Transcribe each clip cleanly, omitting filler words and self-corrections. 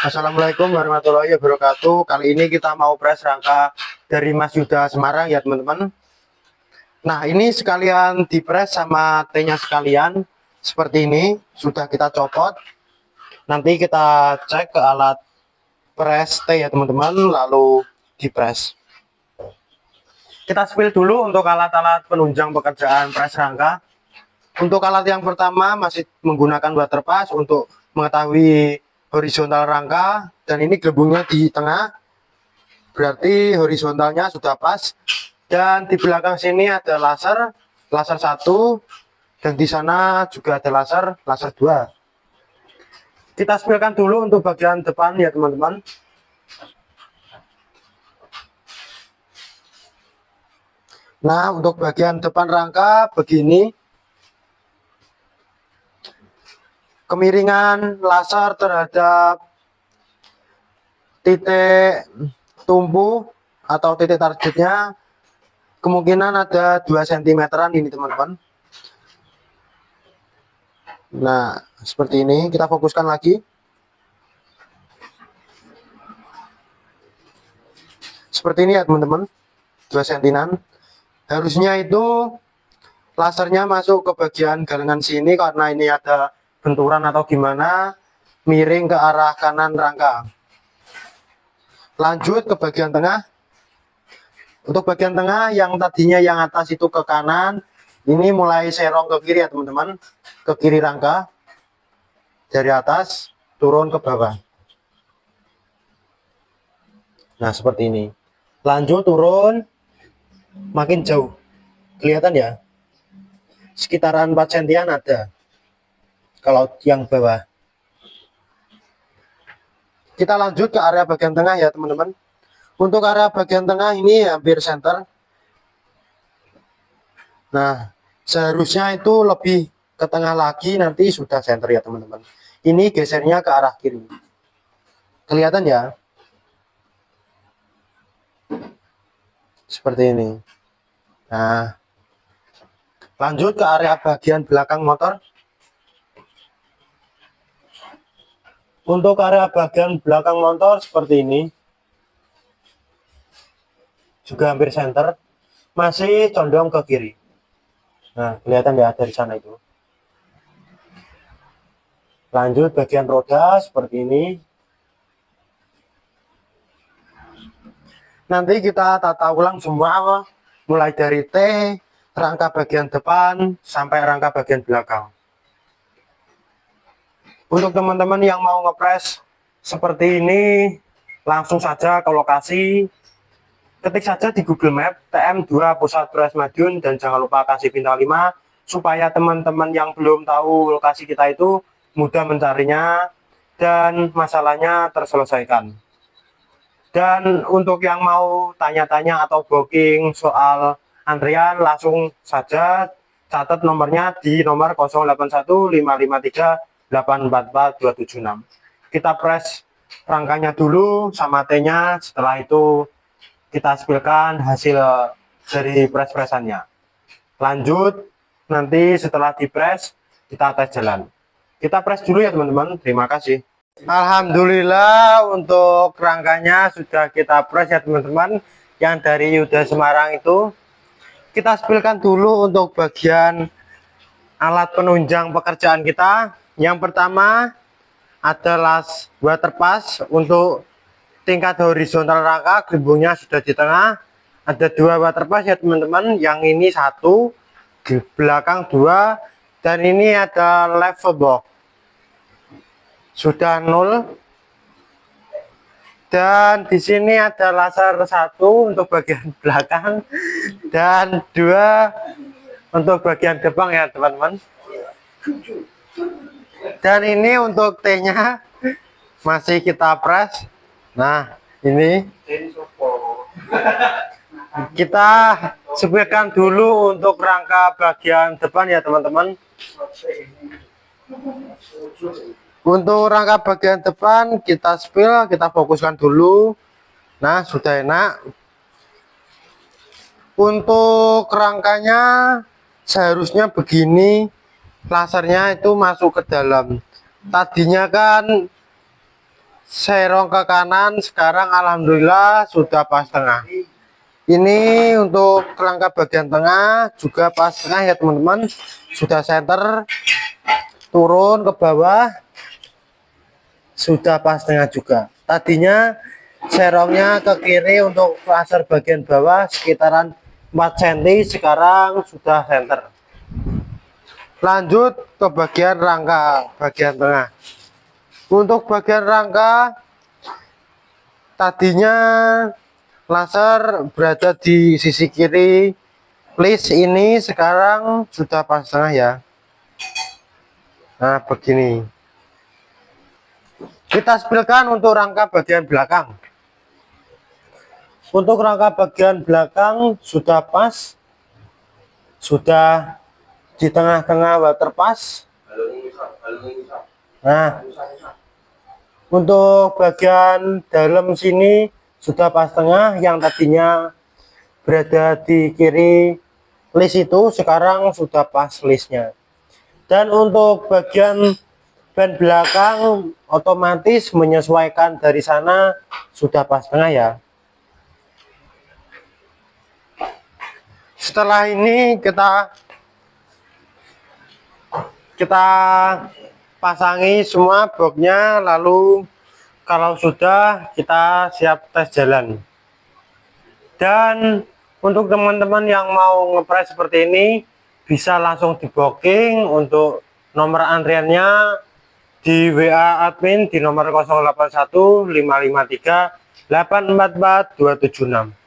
Assalamualaikum warahmatullahi wabarakatuh. Kali ini kita mau press rangka dari Mas Yuda Semarang ya teman-teman. Nah ini sekalian dipres sama T-nya sekalian. Seperti ini sudah kita copot. Nanti kita cek ke alat press T ya teman-teman, lalu dipres. Kita spill dulu untuk alat-alat penunjang pekerjaan press rangka. Untuk alat yang pertama masih menggunakan water pass untuk mengetahui horizontal rangka, dan ini gelembungnya di tengah, berarti horizontalnya sudah pas. Dan di belakang sini ada laser 1, dan di sana juga ada laser 2. Kita spillkan dulu untuk bagian depan ya teman-teman. Nah untuk bagian depan rangka begini, kemiringan laser terhadap titik tumpu atau titik targetnya kemungkinan ada 2 cm ini teman-teman. Nah seperti ini, kita fokuskan lagi seperti ini ya teman-teman, 2 cm. Harusnya itu lasernya masuk ke bagian galengan sini, karena ini ada benturan atau gimana, miring ke arah kanan rangka. Lanjut ke bagian tengah. Untuk bagian tengah yang tadinya yang atas itu ke kanan, ini mulai serong ke kiri ya teman-teman, ke kiri rangka, dari atas turun ke bawah. Nah seperti ini. Lanjut turun makin jauh, kelihatan ya, sekitaran 4 cm ada kalau yang bawah. Kita lanjut ke area bagian tengah ya teman-teman. Untuk area bagian tengah ini hampir center. Nah seharusnya itu lebih ke tengah lagi, nanti sudah center ya teman-teman. Ini gesernya ke arah kiri, kelihatan ya, seperti ini. Nah lanjut ke area bagian belakang motor. Untuk area bagian belakang motor seperti ini, juga hampir center, masih condong ke kiri. Nah kelihatan ya dari sana itu. Lanjut bagian roda seperti ini. Nanti kita tata ulang semua, mulai dari T, rangka bagian depan sampai rangka bagian belakang. Untuk teman-teman yang mau ngepres seperti ini, langsung saja ke lokasi. Ketik saja di Google Map TM2 Pusat Press Madiun, dan jangan lupa kasih bintang 5 supaya teman-teman yang belum tahu lokasi kita itu mudah mencarinya dan masalahnya terselesaikan. Dan untuk yang mau tanya-tanya atau booking soal antrian, langsung saja catat nomornya di nomor 081553844276. Kita press rangkanya dulu sama T-nya, setelah itu kita spillkan hasil dari press-pressannya. Lanjut nanti setelah dipres kita tes jalan. Kita press dulu ya teman-teman. Terima kasih. Alhamdulillah untuk rangkanya sudah kita press ya teman-teman, yang dari Yuda Semarang itu. Kita spillkan dulu untuk bagian alat penunjang pekerjaan kita. Yang pertama adalah water pass untuk tingkat horizontal rangka, gelembungnya sudah di tengah. Ada 2 water pass ya teman-teman, yang ini 1, di belakang 2, dan ini ada level box sudah 0. Dan di sini ada laser 1 untuk bagian belakang dan 2 untuk bagian depan ya teman-teman. Dan ini untuk T-nya masih kita press. Nah ini kita spillkan dulu untuk rangka bagian depan ya teman-teman. Untuk rangka bagian depan kita spill, kita fokuskan dulu. Nah sudah enak. Untuk rangkanya seharusnya begini, lasernya itu masuk ke dalam. Tadinya kan serong ke kanan. Sekarang alhamdulillah sudah pas tengah. Ini untuk rangka bagian tengah juga pas tengah ya teman-teman, sudah center, turun ke bawah sudah pas tengah juga. Tadinya serongnya ke kiri untuk laser bagian bawah sekitaran 4 cm, sekarang sudah center. Lanjut ke bagian rangka bagian tengah. Untuk bagian rangka tadinya laser berada di sisi kiri list, ini sekarang sudah pas tengah ya. Nah begini, kita spilkan untuk rangka bagian belakang. Untuk rangka bagian belakang sudah pas, sudah di tengah-tengah water pas. Nah untuk bagian dalam sini sudah pas tengah, yang tadinya berada di kiri list itu sekarang sudah pas listnya. Dan untuk bagian ban belakang otomatis menyesuaikan dari sana sudah pas tengah ya. Setelah ini kita pasangi semua boxnya, lalu kalau sudah kita siap tes jalan. Dan untuk teman-teman yang mau ngepres seperti ini bisa langsung di booking. Untuk nomor antriannya di WA admin di nomor 081 553 844 276.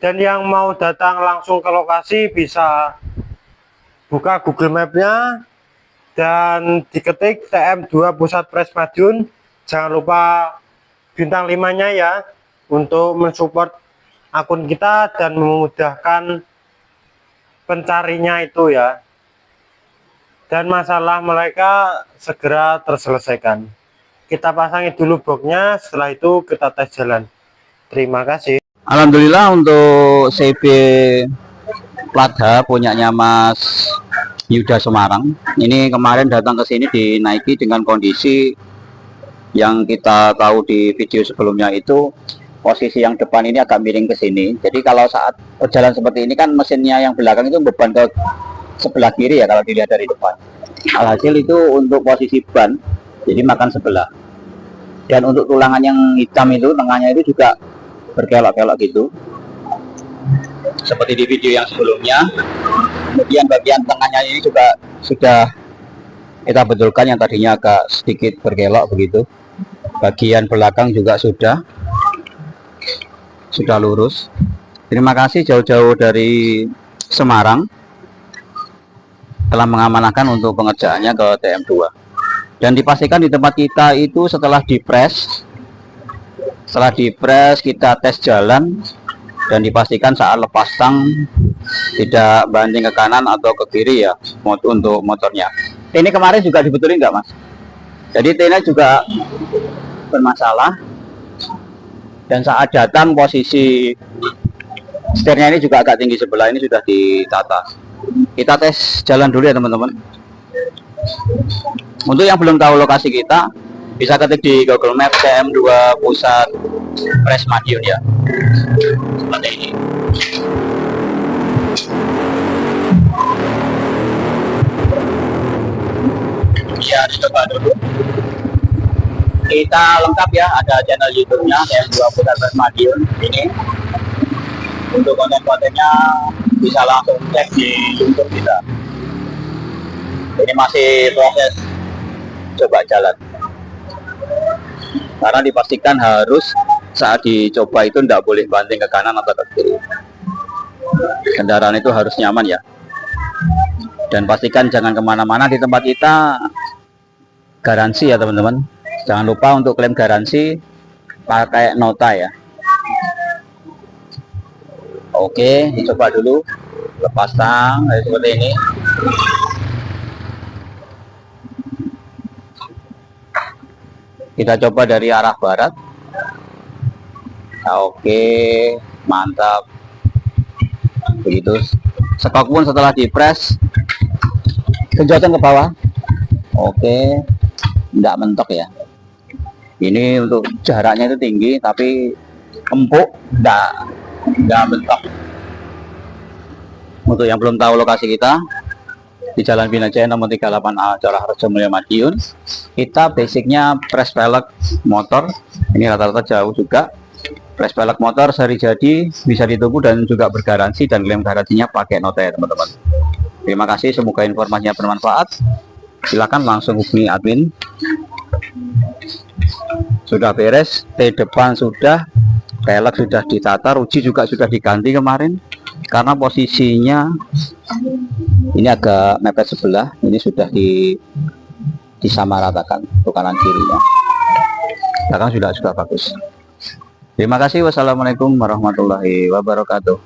Dan yang mau datang langsung ke lokasi bisa buka Google Map-nya dan diketik TM2 Pusat Pres Madiun. Jangan lupa bintang 5-nya ya, untuk mensupport akun kita dan memudahkan pencarinya itu ya. Dan masalah mereka segera terselesaikan. Kita pasangi dulu boxnya, setelah itu kita tes jalan. Terima kasih. Alhamdulillah untuk CB plat H punyanya Mas Yuda Semarang. Ini kemarin datang ke sini dinaiki dengan kondisi yang kita tahu di video sebelumnya itu, posisi yang depan ini agak miring ke sini. Jadi kalau saat berjalan seperti ini kan mesinnya yang belakang itu beban ke sebelah kiri ya kalau dilihat dari depan. Alhasil itu untuk posisi ban jadi makan sebelah. Dan untuk tulangan yang hitam itu tengahnya itu juga berkelok-kelok gitu, seperti di video yang sebelumnya. Kemudian bagian tengahnya ini juga sudah kita betulkan, yang tadinya agak sedikit berkelok begitu. Bagian belakang juga sudah lurus. Terima kasih jauh-jauh dari Semarang telah mengamanahkan untuk pengerjaannya ke TM2. Dan dipastikan di tempat kita itu setelah dipres kita tes jalan dan dipastikan saat lepas tang tidak banting ke kanan atau ke kiri ya untuk motornya. Ini kemarin juga dibetulin nggak Mas? Jadi T-nya juga bermasalah, dan saat datang posisi setirnya ini juga agak tinggi sebelah, ini sudah ditata. Kita tes jalan dulu ya teman-teman. Untuk yang belum tahu lokasi kita bisa ketik di Google Map TM2 Pusat Pres Madiun ya, seperti ini. Ya dicoba dulu. Kita lengkap ya, ada channel YouTube-nya TM2 Pusat Pres Madiun ini. Untuk konten-kontennya bisa langsung cek di YouTube kita. Ini masih proses coba jalan, karena dipastikan harus saat dicoba itu tidak boleh banting ke kanan atau ke kiri. Kendaraan itu harus nyaman ya. Dan pastikan jangan kemana-mana, di tempat kita garansi ya teman-teman. Jangan lupa untuk klaim garansi pakai nota ya. Oke, dicoba dulu lepas tang seperti ini. Kita coba dari arah barat. Oke, mantap. Begitu. Sekok pun setelah dipres genjotan ke bawah. Oke, tidak mentok ya. Ini untuk jaraknya itu tinggi tapi empuk, enggak mentok. Untuk yang belum tahu lokasi kita di Jalan Bina Jaya nomor 38A Cora Harjo Mulyo Madiun, kita basicnya press pelek motor. Ini rata-rata jauh juga. Press pelek motor seri jadi, bisa ditunggu dan juga bergaransi, dan klaim garansinya pakai note teman-teman. Terima kasih, semoga informasinya bermanfaat. Silakan langsung hubungi admin. Sudah beres, T depan sudah, pelek sudah ditata, ruji juga sudah diganti kemarin karena posisinya ini agak mepet sebelah. Ini sudah disamaratakan untuk kanan kirinya. Belakang sudah bagus. Terima kasih. Wassalamualaikum warahmatullahi wabarakatuh.